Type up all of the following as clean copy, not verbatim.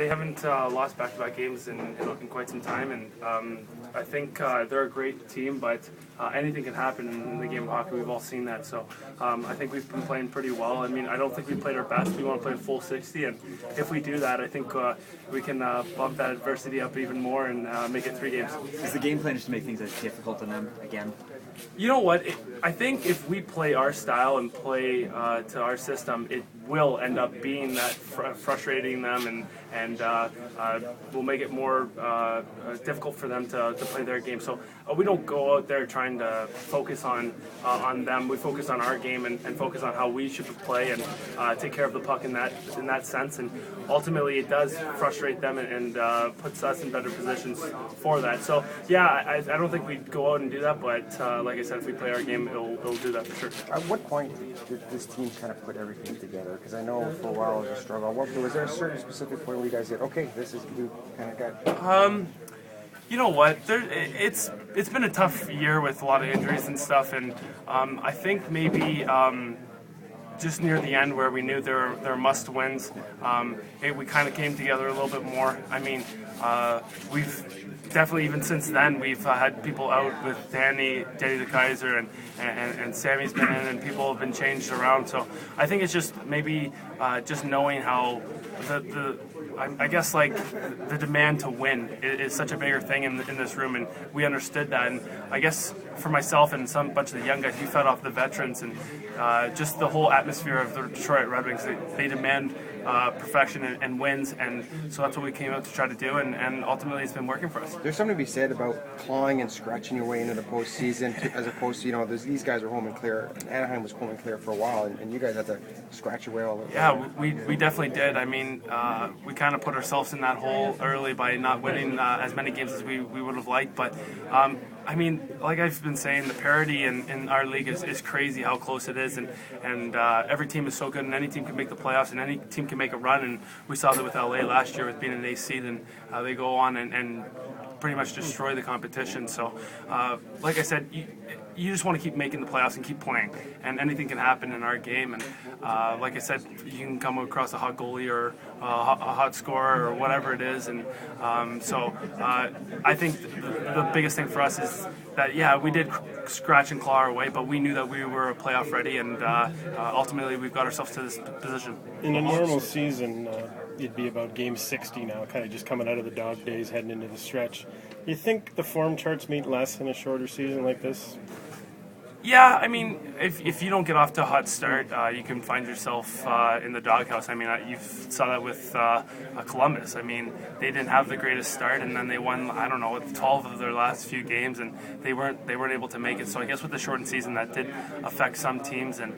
They haven't lost back-to-back games in quite some time, and I think they're a great team, but anything can happen in the game of hockey. We've all seen that, so I think we've been playing pretty well. I mean, I don't think we played our best. We want to play a full 60, and if we do that, I think we can bump that adversity up even more and make it 3 games. Is the game plan just to make things as difficult on them again? You know what? I think if we play our style and play to our system, it will end up being that frustrating them, and will make it more difficult for them to play their game. So we don't go out there trying to focus on them. We focus on our game and focus on how we should play and take care of the puck in that sense. And ultimately, it does frustrate them and puts us in better positions for that. So yeah, I don't think we'd go out and do that, but like I said, if we play our game, it'll do that for sure. At what point did this team kind of put everything together? Because I know for a while it was a struggle. Was there a certain specific point where you guys said, okay, this is we kind of got? You know what? It's been a tough year with a lot of injuries and stuff, and I think maybe just near the end where we knew there were must-wins, we kind of came together a little bit more. I mean, we've definitely, even since then, we've had people out with Danny the Kaiser, and Sammy's been in, and people have been changed around. So I think it's just maybe just knowing how I guess like the demand to win is such a bigger thing in this room, and we understood that. And I guess for myself and some bunch of the young guys, we fed off the veterans and just the whole atmosphere of the Detroit Red Wings. They demand perfection and wins, and so that's what we came out to try to do, and ultimately it's been working for us. There's something to be said about clawing and scratching your way into the postseason, as opposed to, these guys were home and clear. Anaheim was home and clear for a while, and you guys had to scratch your way all the way. Yeah, we definitely did. I mean, we kind of put ourselves in that hole early by not winning as many games as we would have liked, but I mean, like I've been saying, the parity in our league is crazy how close it is, and every team is so good, and any team can make the playoffs, and any team can make a run, and we saw that with LA last year with being an ace seed, and they go on and pretty much destroy the competition. So, like I said, you just want to keep making the playoffs and keep playing, and anything can happen in our game. And like I said, you can come across a hot goalie or a hot scorer or whatever it is. And so I think the biggest thing for us is that, yeah, we did scratch and claw our way, but we knew that we were playoff ready, and ultimately we've got ourselves to this position. In a normal season, it'd be about game 60 now, kind of just coming out of the dog days, heading into the stretch. You think the form charts mean less in a shorter season like this? Yeah, I mean, if you don't get off to a hot start, you can find yourself in the doghouse. I mean, you saw that with Columbus. I mean, they didn't have the greatest start, and then they won, I don't know, 12 of their last few games, and they weren't able to make it. So I guess with the shortened season, that did affect some teams, and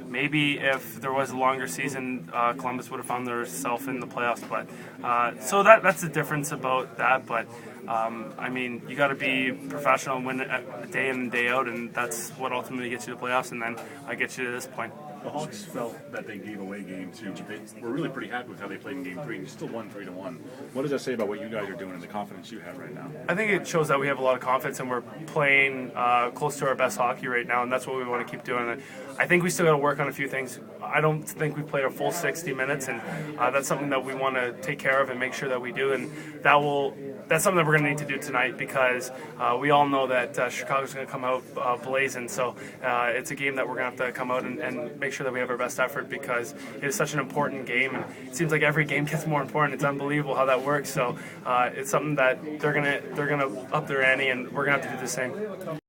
maybe if there was a longer season, Columbus would have found themselves in the playoffs. But so that's the difference about that. But I mean, you got to be professional and win day in and day out, and that's what ultimately gets you to the playoffs, and then I get you to this point. The Hawks felt that they gave away game 2. They were really pretty happy with how they played in game 3, and you still won 3-1. What does that say about what you guys are doing and the confidence you have right now? I think it shows that we have a lot of confidence, and we're playing close to our best hockey right now, and that's what we want to keep doing. I think we still got to work on a few things. I don't think we played a full 60 minutes, and that's something that we want to take care of and make sure that we do, and that's something that we're going to need to do tonight, because we all know that Chicago's going to come out blazing. So it's a game that we're going to have to come out and make sure that we have our best effort, because it is such an important game, and it seems like every game gets more important. It's unbelievable how that works. So it's something that they're gonna up their ante, and we're gonna have to do the same.